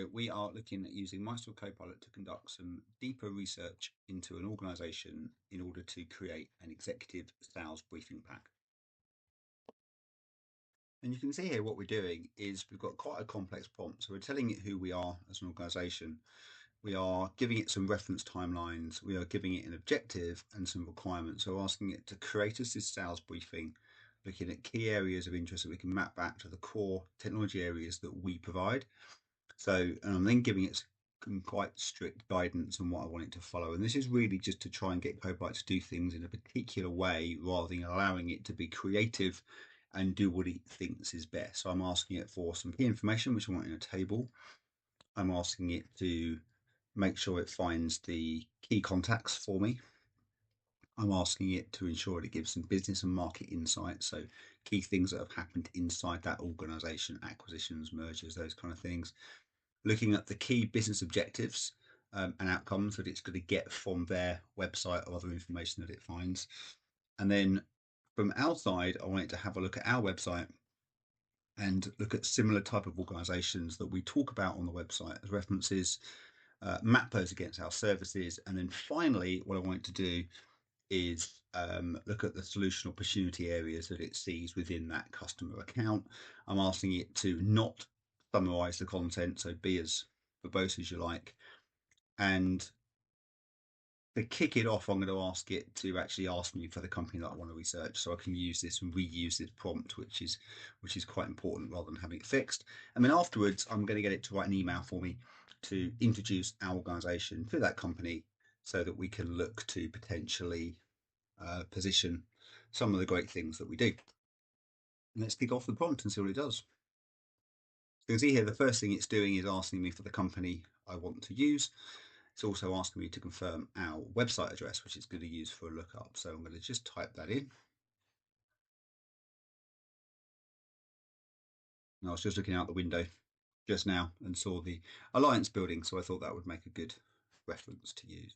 So we are looking at using Microsoft Copilot to conduct some deeper research into an organization in order to create an executive sales briefing pack. And you can see here what we're doing is we've got quite a complex prompt. So we're telling it who we are as an organization. We are giving it some reference timelines. We are giving it an objective and some requirements. So we're asking it to create us this sales briefing, looking at key areas of interest that we can map back to the core technology areas that we provide. So I'm then giving it some quite strict guidance on what I want it to follow. And this is really just to try and get Copilot to do things in a particular way rather than allowing it to be creative and do what it thinks is best. So I'm asking it for some key information, which I want in a table. I'm asking it to make sure it finds the key contacts for me. I'm asking it to ensure it gives some business and market insights. So key things that have happened inside that organization, acquisitions, mergers, those kind of things. Looking at the key business objectives and outcomes that it's going to get from their website or other information that it finds. And then from our side, I want it to have a look at our website and look at similar type of organizations that we talk about on the website as references, map those against our services. And then finally, what I want it to do is look at the solution opportunity areas that it sees within that customer account. I'm asking it to not summarize the content, so be as verbose as you like. And to kick it off, I'm going to ask it to actually ask me for the company that I want to research, so I can use this and reuse this prompt, which is quite important rather than having it fixed. And then afterwards, I'm going to get it to write an email for me to introduce our organization to that company so that we can look to potentially position some of the great things that we do. And let's kick off the prompt and see what it does. So you can see here, the first thing it's doing is asking me for the company I want to use. It's also asking me to confirm our website address, which it's going to use for a lookup. So I'm going to just type that in. And I was just looking out the window just now and saw the Alliance building, so I thought that would make a good reference to use.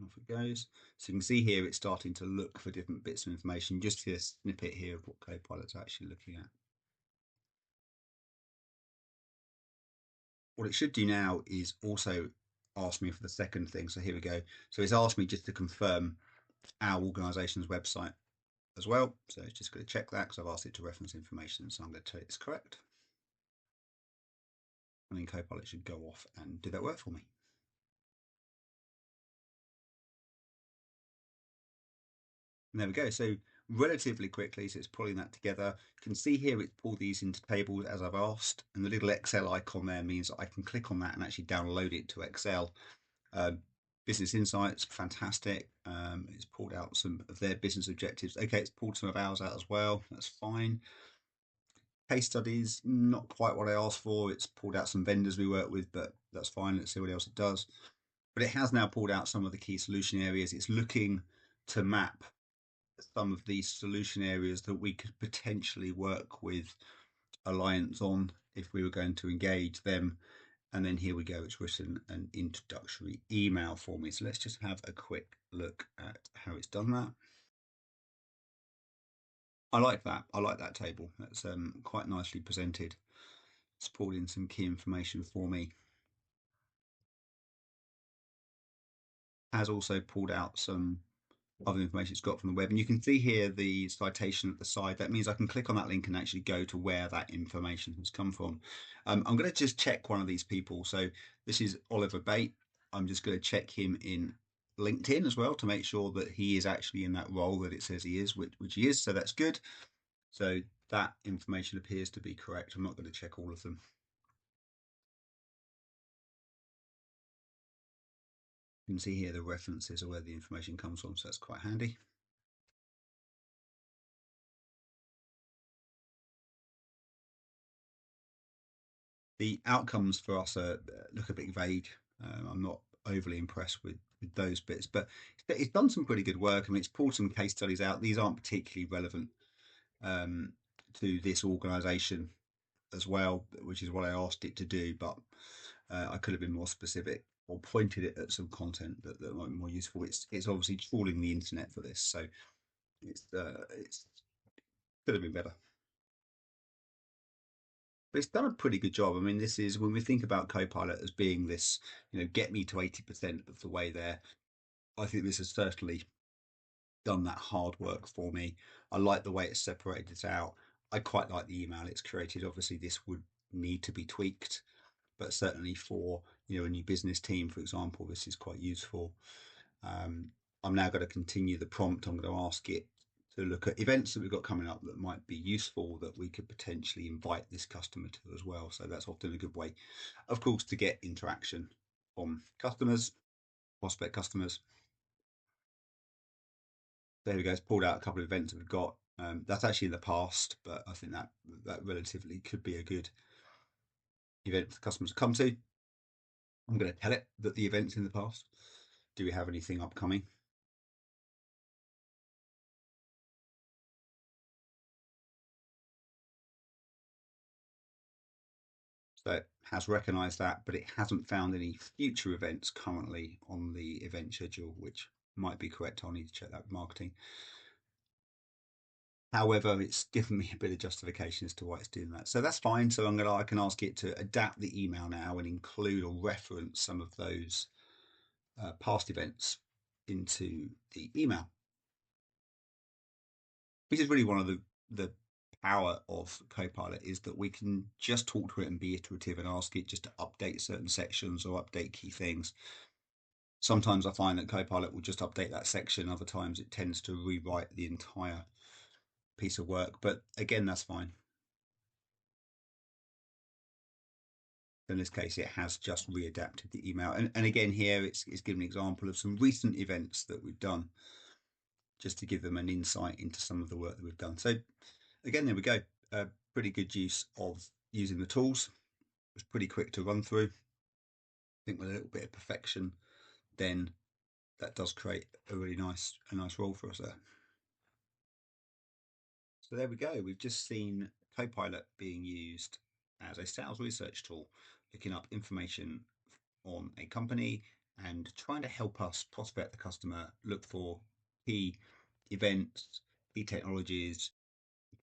Off it goes. So you can see here it's starting to look for different bits of information. Just see a snippet here of what Copilot's actually looking at. What it should do now is also ask me for the second thing. So here we go. So it's asked me just to confirm our organization's website as well. So it's just going to check that because I've asked it to reference information. So I'm going to tell it it's correct. And then Copilot should go off and do that work for me. And there we go. So relatively quickly, so it's pulling that together. You can see here it's pulled these into tables as I've asked, and the little Excel icon there means that I can click on that and actually download it to Excel. Business Insights, fantastic. It's pulled out some of their business objectives. Okay, it's pulled some of ours out as well. That's fine. Case studies, not quite what I asked for. It's pulled out some vendors we work with, but that's fine. Let's see what else it does. But it has now pulled out some of the key solution areas. It's looking to map some of these solution areas that we could potentially work with Alliance on if we were going to engage them. And then here we go, it's written an introductory email for me. So let's just have a quick look at how it's done that. I like that. I like that table. That's quite nicely presented. It's pulled in some key information for me. Has also pulled out some other information it's got from the web. And you can see here the citation at the side. That means I can click on that link and actually go to where that information has come from. I'm going to just check one of these people. So this is Oliver Bate. I'm just going to check him in LinkedIn as well to make sure that he is actually in that role that it says he is, which he is. So that's good. So that information appears to be correct. I'm not going to check all of them. You can see here the references are where the information comes from, so that's quite handy. The outcomes for us look a bit vague. I'm not overly impressed with those bits, but it's done some pretty good work. I mean, it's pulled some case studies out. These aren't particularly relevant to this organization as well, which is what I asked it to do, but I could have been more specific or pointed it at some content that might be more useful. It's obviously trawling the internet for this, so it's could have been better. But it's done a pretty good job. I mean, this is when we think about Copilot as being this, get me to 80% of the way there. I think this has certainly done that hard work for me. I like the way it's separated it out. I quite like the email it's created. Obviously, this would need to be tweaked, but certainly for a new business team, for example, this is quite useful. I'm now going to continue the prompt. I'm going to ask it to look at events that we've got coming up that might be useful that we could potentially invite this customer to as well. So that's often a good way, of course, to get interaction from customers, prospect customers. There we go. It's pulled out a couple of events that we've got. That's actually in the past, but I think that relatively could be a good event for customers to come to. I'm going to tell it that the event's in the past. Do we have anything upcoming? So it has recognized that, but it hasn't found any future events currently on the event schedule, which might be correct. I'll need to check that with marketing. However, it's given me a bit of justification as to why it's doing that. So that's fine. So I can ask it to adapt the email now and include or reference some of those past events into the email, which is really one of the power of Copilot, is that we can just talk to it and be iterative and ask it just to update certain sections or update key things. Sometimes I find that Copilot will just update that section. Other times it tends to rewrite the entire piece of work. But again, that's fine. In this case, it has just readapted the email. And again, here it's given an example of some recent events that we've done, just to give them an insight into some of the work that we've done. So again, there we go. Pretty good use of using the tools. It was pretty quick to run through. I think with a little bit of perfection, then that does create a really nice role for us there. So there we go. We've just seen Copilot being used as a sales research tool, looking up information on a company and trying to help us prospect the customer, look for key events, key technologies,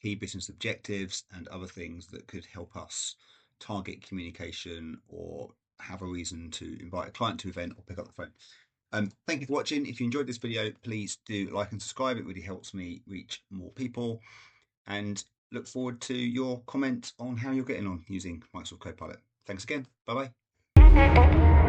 key business objectives, and other things that could help us target communication or have a reason to invite a client to an event or pick up the phone. Thank you for watching. If you enjoyed this video, please do like and subscribe. It really helps me reach more people, and look forward to your comments on how you're getting on using Microsoft Copilot. Thanks again. Bye bye.